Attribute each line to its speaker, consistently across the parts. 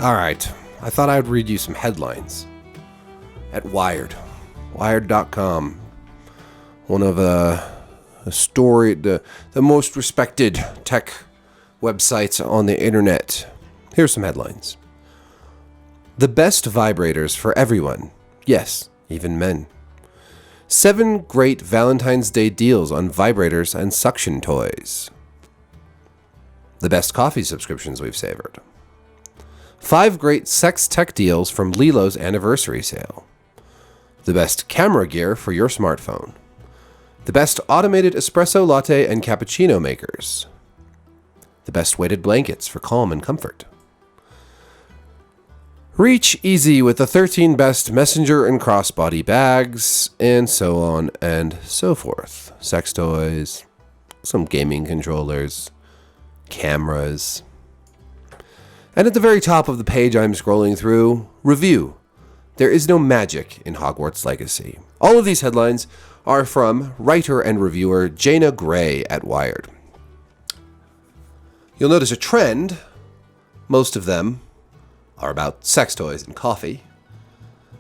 Speaker 1: Alright, I thought I would read you some headlines. At Wired.com. One of the most respected tech websites on the internet. Here's some headlines. The best vibrators for everyone. Yes, even men. 7 great Valentine's Day deals on vibrators and suction toys. The best coffee subscriptions we've savored. 5 great sex tech deals from Lilo's anniversary sale. The best camera gear for your smartphone. The best automated espresso latte and cappuccino makers. The best weighted blankets for calm and comfort. Reach easy with the 13 best messenger and crossbody bags, and so on and so forth. Sex toys, some gaming controllers, cameras. And at the very top of the page I'm scrolling through, review. There is no magic in Hogwarts Legacy. All of these headlines are from writer and reviewer Jana Gray at Wired. You'll notice a trend. Most of them are about sex toys and coffee.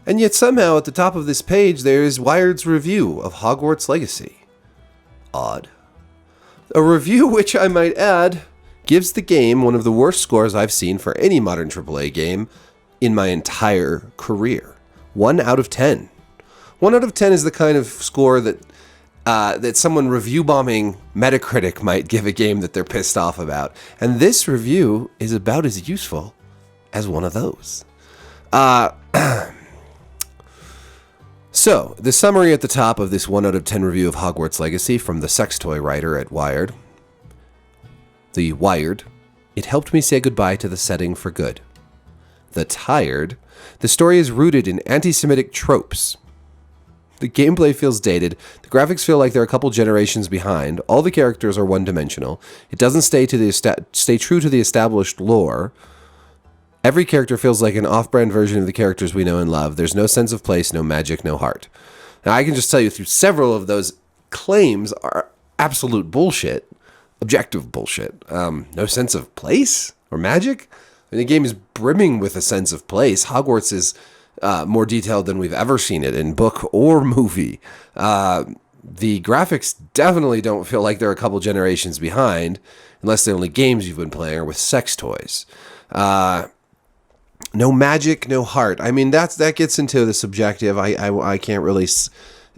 Speaker 1: And yet somehow at the top of this page there is Wired's review of Hogwarts Legacy. Odd. A review which, I might add, gives the game one of the worst scores I've seen for any modern AAA game in my entire career. 1 out of 10. 1 out of 10 is the kind of score that someone review bombing Metacritic might give a game that they're pissed off about. And this review is about as useful as one of those. So, the summary at the top of this 1 out of 10 review of Hogwarts Legacy from the sex toy writer at Wired. The Wired, it helped me say goodbye to the setting for good. The Tired, the story is rooted in anti-Semitic tropes. The gameplay feels dated, the graphics feel like they're a couple generations behind, all the characters are one-dimensional, it doesn't stay true to the established lore. Every character feels like an off-brand version of the characters we know and love. There's no sense of place, no magic, no heart. Now, I can just tell you through several of those claims are absolute bullshit. Objective bullshit. No sense of place or magic? I mean, the game is brimming with a sense of place. Hogwarts is more detailed than we've ever seen it in book or movie. The graphics definitely don't feel like they're a couple generations behind, unless they're only games you've been playing or with sex toys. No magic, no heart. I mean, that gets into the subjective. I can't really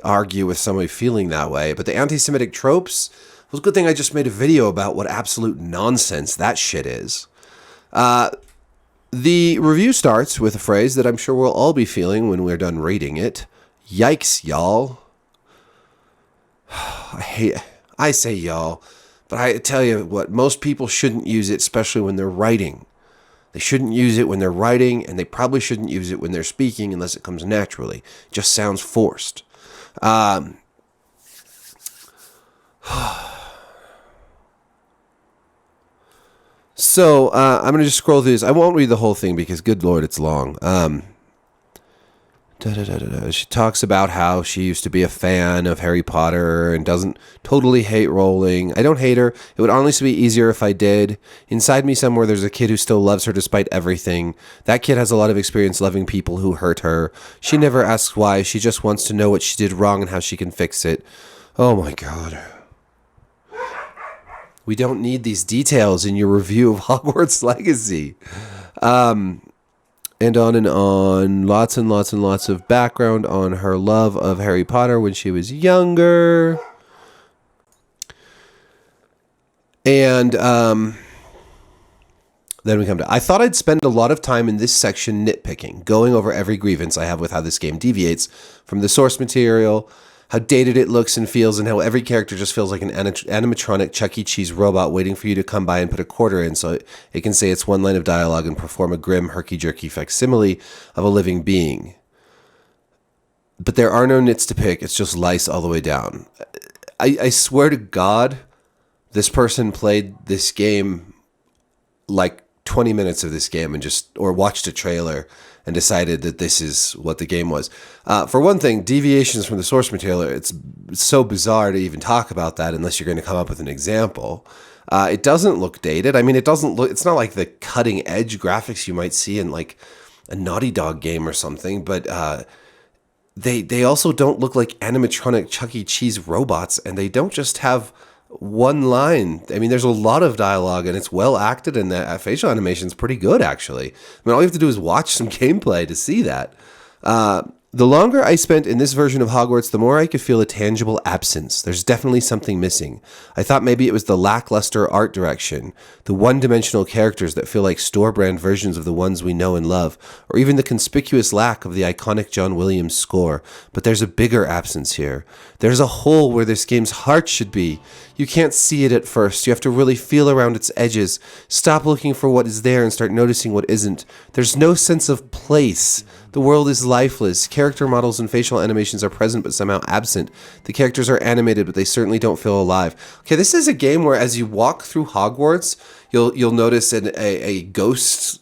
Speaker 1: argue with somebody feeling that way. But the anti-Semitic tropes, it was a good thing I just made a video about what absolute nonsense that shit is. The review starts with a phrase that I'm sure we'll all be feeling when we're done reading it. Yikes, y'all. I say y'all, but I tell you what, most people shouldn't use it, especially when they're writing. They shouldn't use it when they're writing, and they probably shouldn't use it when they're speaking unless it comes naturally. It just sounds forced. So, I'm going to just scroll through this. I won't read the whole thing because, good Lord, it's long. She talks about how she used to be a fan of Harry Potter and doesn't totally hate Rowling. I don't hate her. It would honestly be easier if I did. Inside me somewhere, there's a kid who still loves her despite everything. That kid has a lot of experience loving people who hurt her. She never asks why. She just wants to know what she did wrong and how she can fix it. Oh, my God. We don't need these details in your review of Hogwarts Legacy. And on. Lots and lots and lots of background on her love of Harry Potter when she was younger. And then we come to, I thought I'd spend a lot of time in this section nitpicking, going over every grievance I have with how this game deviates from the source material, how dated it looks and feels, and how every character just feels like an animatronic Chuck E. Cheese robot waiting for you to come by and put a quarter in so it can say its one line of dialogue and perform a grim, herky-jerky facsimile of a living being. But there are no nits to pick, it's just lice all the way down. I swear to God, this person played this game like 20 minutes of this game or watched a trailer and decided that this is what the game was. For one thing, deviations from the source material, it's so bizarre to even talk about that unless you're going to come up with an example. It doesn't look dated. I mean, it's not like the cutting edge graphics you might see in like a Naughty Dog game or something, but they also don't look like animatronic Chuck E. Cheese robots, and they don't just have one line. I mean, there's a lot of dialogue, and it's well acted, and the facial animation's pretty good, actually. I mean, all you have to do is watch some gameplay to see that. The longer I spent in this version of Hogwarts, the more I could feel a tangible absence. There's definitely something missing. I thought maybe it was the lackluster art direction, the one-dimensional characters that feel like store-brand versions of the ones we know and love, or even the conspicuous lack of the iconic John Williams score. But there's a bigger absence here. There's a hole where this game's heart should be. You can't see it at first. You have to really feel around its edges. Stop looking for what is there and start noticing what isn't. There's no sense of place. The world is lifeless. Character models and facial animations are present but somehow absent. The characters are animated, but they certainly don't feel alive. Okay, this is a game where as you walk through Hogwarts, you'll notice a ghost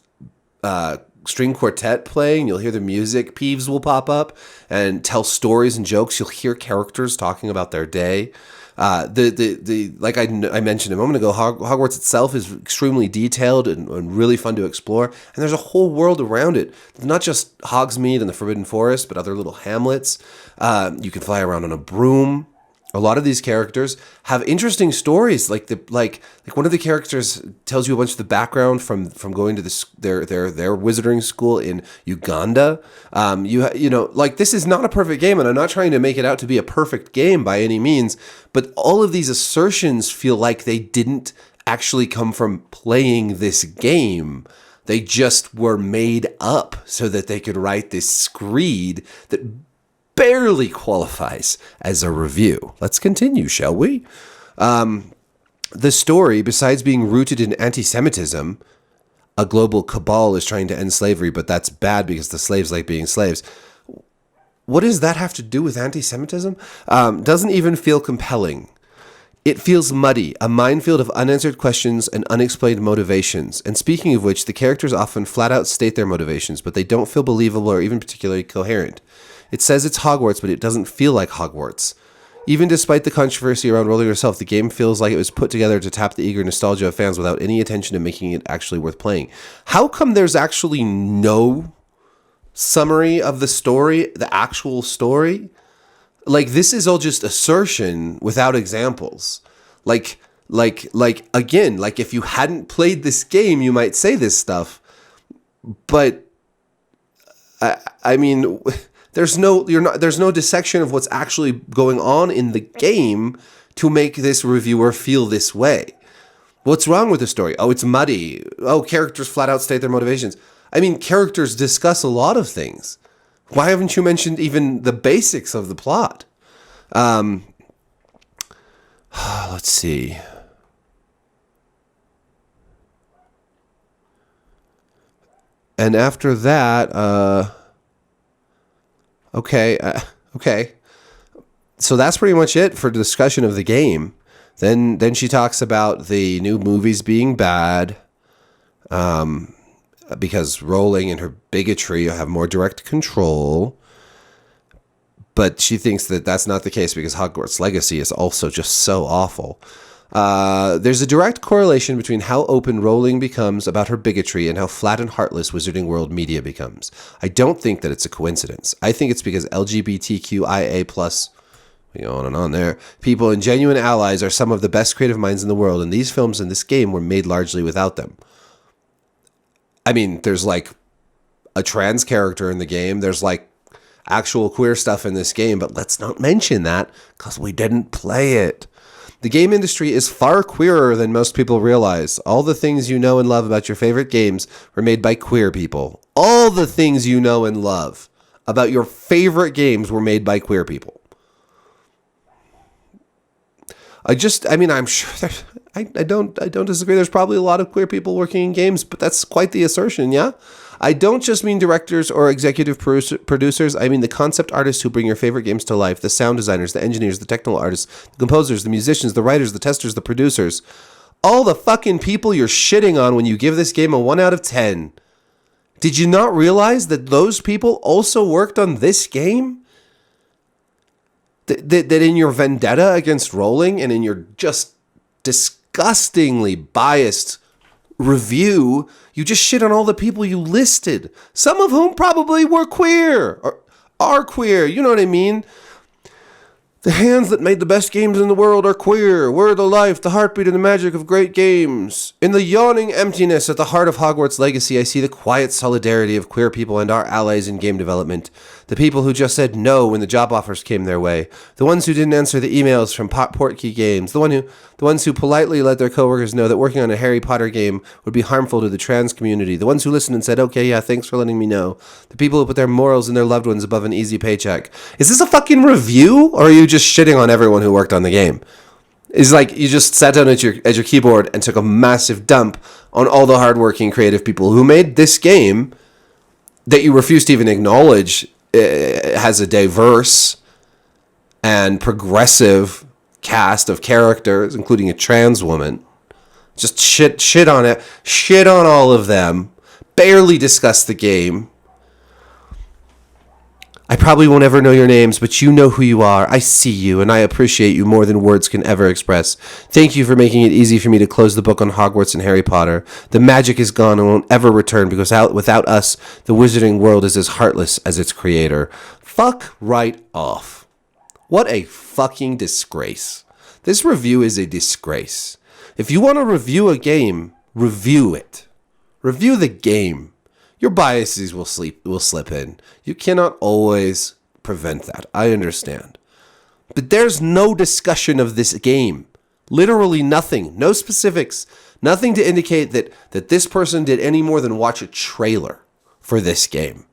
Speaker 1: string quartet playing. You'll hear the music. Peeves will pop up and tell stories and jokes. You'll hear characters talking about their day. Like I mentioned a moment ago, Hogwarts itself is extremely detailed and really fun to explore. And there's a whole world around it. Not just Hogsmeade and the Forbidden Forest, but other little hamlets. You can fly around on a broom. A lot of these characters have interesting stories. Like one of the characters tells you a bunch of the background from going to their wizarding school in Uganda. This is not a perfect game, and I'm not trying to make it out to be a perfect game by any means. But all of these assertions feel like they didn't actually come from playing this game. They just were made up so that they could write this screed that barely qualifies as a review. Let's continue, shall we? The story, besides being rooted in anti-Semitism, a global cabal is trying to end slavery, but that's bad because the slaves like being slaves. What does that have to do with anti-Semitism? Doesn't even feel compelling. It feels muddy, a minefield of unanswered questions and unexplained motivations. And speaking of which, the characters often flat out state their motivations, but they don't feel believable or even particularly coherent. It says it's Hogwarts, but it doesn't feel like Hogwarts. Even despite the controversy around Rowling herself, the game feels like it was put together to tap the eager nostalgia of fans without any attention to making it actually worth playing. How come there's actually no summary of the story, the actual story? Like, this is all just assertion without examples. Like again, like if you hadn't played this game, you might say this stuff. But I mean, there's no dissection of what's actually going on in the game to make this reviewer feel this way. What's wrong with the story? Oh, it's muddy. Oh, characters flat out state their motivations. I mean, characters discuss a lot of things. Why haven't you mentioned even the basics of the plot? Let's see. And after that, okay. So that's pretty much it for the discussion of the game. Then she talks about the new movies being bad, because Rowling and her bigotry have more direct control. But she thinks that that's not the case because Hogwarts Legacy is also just so awful. There's a direct correlation between how open Rowling becomes about her bigotry and how flat and heartless Wizarding World media becomes. I don't think that it's a coincidence. I think it's because LGBTQIA+, on and on there, people and genuine allies are some of the best creative minds in the world, and these films and this game were made largely without them. I mean, there's like a trans character in the game. There's like actual queer stuff in this game, but let's not mention that because we didn't play it. The game industry is far queerer than most people realize. All the things you know and love about your favorite games were made by queer people. All the things you know and love about your favorite games were made by queer people. I'm sure I don't disagree. There's probably a lot of queer people working in games, but that's quite the assertion, yeah? I don't just mean directors or executive producers. I mean the concept artists who bring your favorite games to life, the sound designers, the engineers, the technical artists, the composers, the musicians, the writers, the testers, the producers. All the fucking people you're shitting on when you give this game a 1 out of 10. Did you not realize that those people also worked on this game? That in your vendetta against Rowling and in your just disgusting disgustingly biased review, you just shit on all the people you listed, some of whom probably were queer or are queer. You know what I mean? The hands that made the best games in the world are queer. We're the life, the heartbeat, and the magic of great games. In the yawning emptiness at the heart of Hogwarts Legacy, I see the quiet solidarity of queer people and our allies in game development. The people who just said no when the job offers came their way. The ones who didn't answer the emails from Portkey Games. The ones who politely let their coworkers know that working on a Harry Potter game would be harmful to the trans community. The ones who listened and said, okay, yeah, thanks for letting me know. The people who put their morals and their loved ones above an easy paycheck. Is this a fucking review, or are you just shitting on everyone who worked on the game? It's like you just sat down at your keyboard and took a massive dump on all the hardworking creative people who made this game that you refuse to even acknowledge has a diverse and progressive cast of characters, including a trans woman. Just shit on it. Shit on all of them. Barely discuss the game. I probably won't ever know your names, but you know who you are. I see you, and I appreciate you more than words can ever express. Thank you for making it easy for me to close the book on Hogwarts and Harry Potter. The magic is gone and won't ever return, because without us, the wizarding world is as heartless as its creator. Fuck right off. What a fucking disgrace. This review is a disgrace. If you want to review a game, review it. Review the game. Your biases will slip in. You cannot always prevent that. I understand. But there's no discussion of this game. Literally nothing. No specifics. Nothing to indicate that this person did any more than watch a trailer for this game.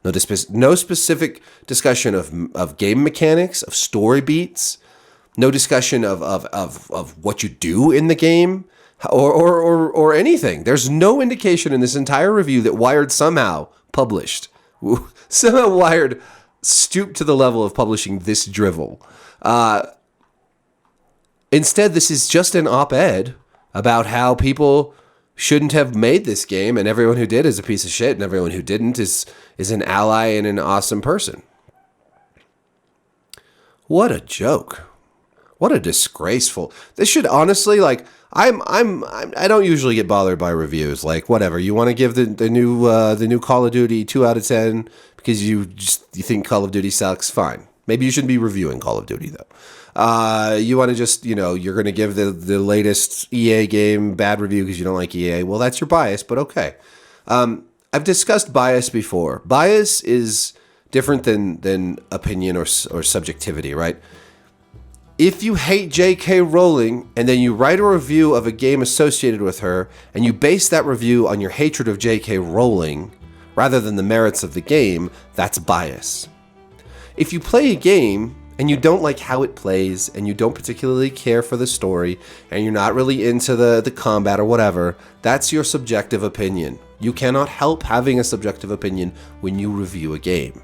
Speaker 1: No specific discussion of game mechanics, of story beats. No discussion of what you do in the game. Or anything. There's no indication in this entire review that Wired somehow published. Somehow Wired stooped to the level of publishing this drivel. Instead, this is just an op-ed about how people shouldn't have made this game, and everyone who did is a piece of shit, and everyone who didn't is an ally and an awesome person. What a joke. What a disgraceful. This should honestly, like, I don't usually get bothered by reviews. Like, whatever, you want to give the new Call of Duty 2 out of 10 because you think Call of Duty sucks. Fine. Maybe you shouldn't be reviewing Call of Duty though. You want to just, you're going to give the latest EA game bad review because you don't like EA. Well, that's your bias, but okay. I've discussed bias before. Bias is different than opinion or subjectivity, right? If you hate J.K. Rowling and then you write a review of a game associated with her and you base that review on your hatred of J.K. Rowling rather than the merits of the game, that's bias. If you play a game and you don't like how it plays and you don't particularly care for the story and you're not really into the combat or whatever, that's your subjective opinion. You cannot help having a subjective opinion when you review a game.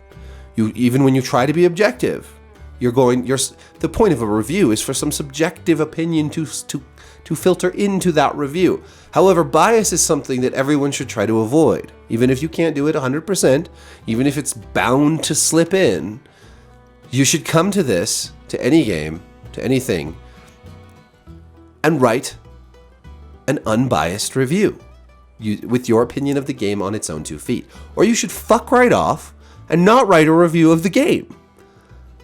Speaker 1: Even when you try to be objective. The point of a review is for some subjective opinion to filter into that review. However, bias is something that everyone should try to avoid. Even if you can't do it 100%, even if it's bound to slip in, you should come to any game, to anything, and write an unbiased review with your opinion of the game on its own 2 feet. Or you should fuck right off and not write a review of the game.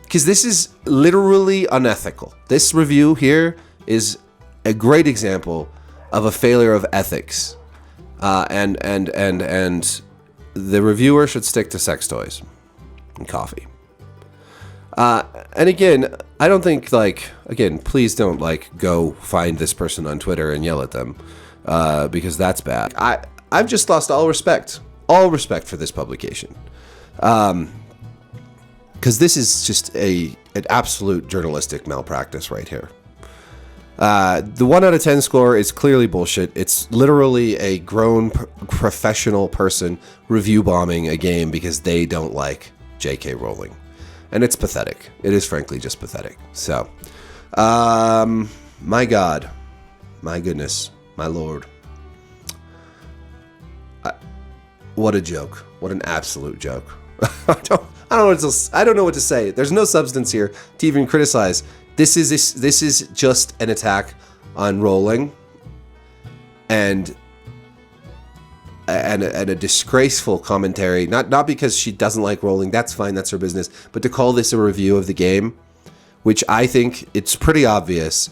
Speaker 1: Because this is literally unethical. This review here is a great example of a failure of ethics. And the reviewer should stick to sex toys and coffee. And again, I don't think, please don't, go find this person on Twitter and yell at them. Because that's bad. I've just lost all respect for this publication. Because this is just an absolute journalistic malpractice right here. The 1 out of 10 score is clearly bullshit. It's literally a grown professional person review bombing a game because they don't like J.K. Rowling. And it's pathetic. It is frankly just pathetic. So, my God, my goodness, my Lord. What a joke. What an absolute joke. I don't know what to say. There's no substance here to even criticize. This is just an attack on Rowling and a disgraceful commentary, not because she doesn't like Rowling, that's fine, that's her business, but to call this a review of the game, which I think it's pretty obvious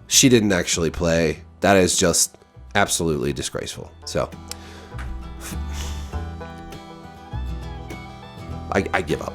Speaker 1: she didn't actually play. That is just absolutely disgraceful. So I give up.